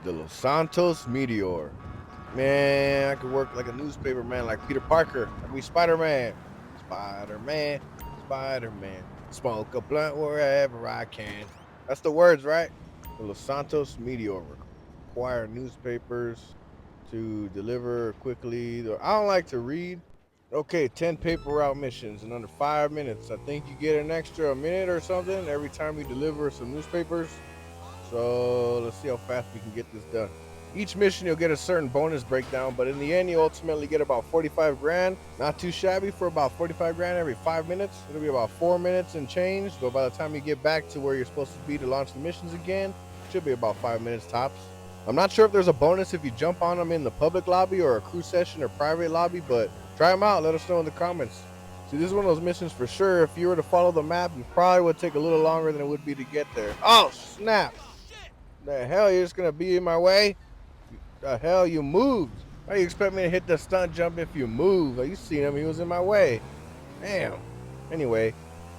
The Los Santos Meteor. Man, I could work like a newspaper man, like Peter Parker. I could be Spider-Man. Spider-Man, Spider-Man. Smoke a blunt wherever I can. That's the words, right? The Los Santos Meteor. Require newspapers to deliver quickly. I don't like to read. Okay, 10 paper route missions in under 5 minutes. I think you get an extra a minute or something every time you deliver some newspapers. So let's see how fast we can get this done. Each mission you'll get a certain bonus breakdown, but in the end you ultimately get about 45 grand. Not too shabby for about 45 grand every 5 minutes. It'll be about 4 minutes and change, but by the time you get back to where you're supposed to be to launch the missions again, should be about 5 minutes tops. I'm not sure if there's a bonus if you jump on them in the public lobby or a crew session or private lobby, but try them out. Let us know in the comments. See, this is one of those missions for sure. If you were to follow the map, you probably would take a little longer than it would be to get there. Oh, snap. The hell, you're just going to be in my way? The hell, you moved. How do you expect me to hit the stunt jump if you move? Like, you seen him, he was in my way. Damn. Anyway,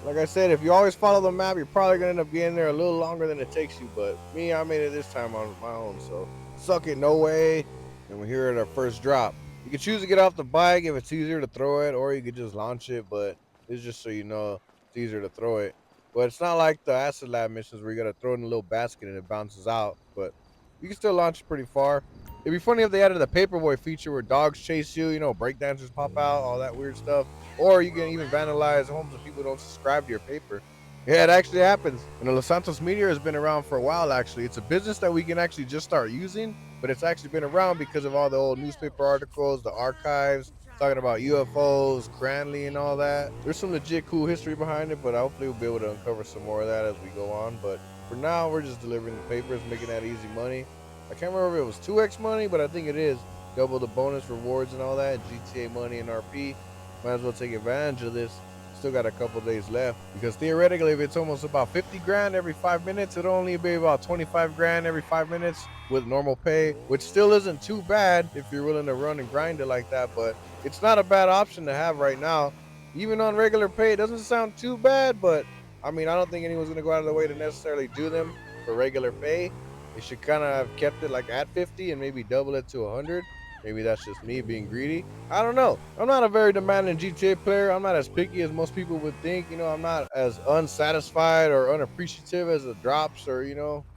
like I said, if you always follow the map, you're probably going to end up getting there a little longer than it takes you. But me, I made it this time on my own, so suck it, no way. And we're here at our first drop. You can choose to get off the bike if it's easier to throw it, or you could just launch it, but it's just so you know it's easier to throw it. But it's not like the Acid Lab missions where you got to throw it in a little basket and it bounces out, but you can still launch it pretty far. It'd be funny if they added a Paperboy feature where dogs chase you, breakdancers pop out, all that weird stuff. Or you can even vandalize homes if people don't subscribe to your paper. Yeah, it actually happens. And the Los Santos Meteor has been around for a while, actually. It's a business that we can actually just start using, but it's actually been around because of all the old newspaper articles, the archives, talking about UFOs, Cranley, and all that. There's some legit cool history behind it, but hopefully we'll be able to uncover some more of that as we go on. But for now, we're just delivering the papers, making that easy money. I can't remember if it was 2x money, but I think it is. Double the bonus rewards and all that, GTA money and RP. Might as well take advantage of this. Still got a couple days left, because theoretically if it's almost about 50 grand every 5 minutes, it'll only be about 25 grand every 5 minutes with normal pay, which still isn't too bad if you're willing to run and grind it like that. But it's not a bad option to have right now. Even on regular pay, it doesn't sound too bad, but I mean, I don't think anyone's gonna go out of their way to necessarily do them for regular pay. They should kind of have kept it like at 50 and maybe double it to 100. Maybe that's just me being greedy. I don't know. I'm not a very demanding GTA player. I'm not as picky as most people would think. I'm not as unsatisfied or unappreciative as the drops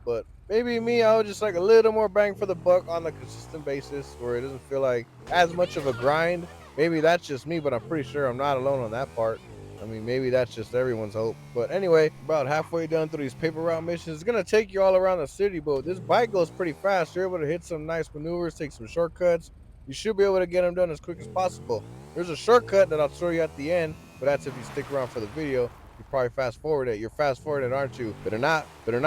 but maybe me, I would just like a little more bang for the buck on a consistent basis where it doesn't feel like as much of a grind. Maybe that's just me, but I'm pretty sure I'm not alone on that part. I mean, maybe that's just everyone's hope. But anyway, about halfway done through these paper route missions. It's going to take you all around the city, but this bike goes pretty fast. You're able to hit some nice maneuvers, take some shortcuts. You should be able to get them done as quick as possible. There's a shortcut that I'll show you at the end, but that's if you stick around for the video. You probably fast forward it. You're fast forwarded, aren't you? Better not. Put it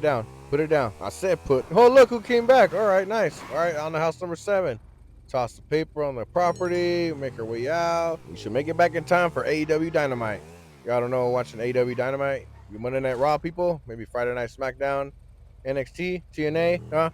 down. Put it down. I said put. Oh, look who came back. All right, nice. All right, on the house number 7. Toss the paper on the property, make our way out. We should make it back in time for AEW Dynamite. Y'all don't know watching AEW Dynamite? You Monday Night Raw people? Maybe Friday Night SmackDown? NXT? TNA? Huh?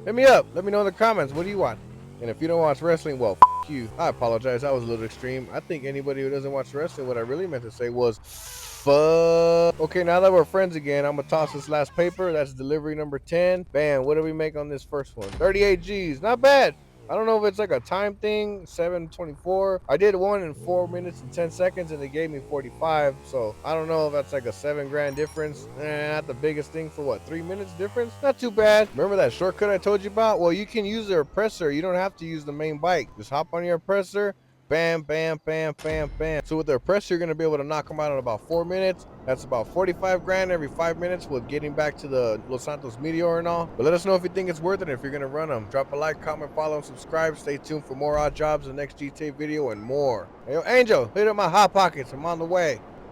Hit me up. Let me know in the comments. What do you want? And if you don't watch wrestling, well, f you. I apologize. That was a little extreme. I think anybody who doesn't watch wrestling, what I really meant to say was fuck. Okay, now that we're friends again, I'm going to toss this last paper. That's delivery number 10. Bam. What do we make on this first one? 38 G's. Not bad. I don't know if it's like a time thing, 7:24. I did one in 4 minutes and 10 seconds and they gave me 45. So I don't know if that's like a 7 grand difference. Not the biggest thing for what, 3 minutes difference? Not too bad. Remember that shortcut I told you about? Well, you can use the oppressor. You don't have to use the main bike. Just hop on your oppressor. Bam, bam, bam, bam, bam. So with the oppressor, you're going to be able to knock them out in about 4 minutes. That's about 45 grand every 5 minutes with getting back to the Los Santos Meteor and all. But let us know if you think it's worth it and if you're going to run them. Drop a like, comment, follow, and subscribe. Stay tuned for more odd jobs in the next GTA video and more. Hey, yo, Angel, hit up my hot pockets. I'm on the way.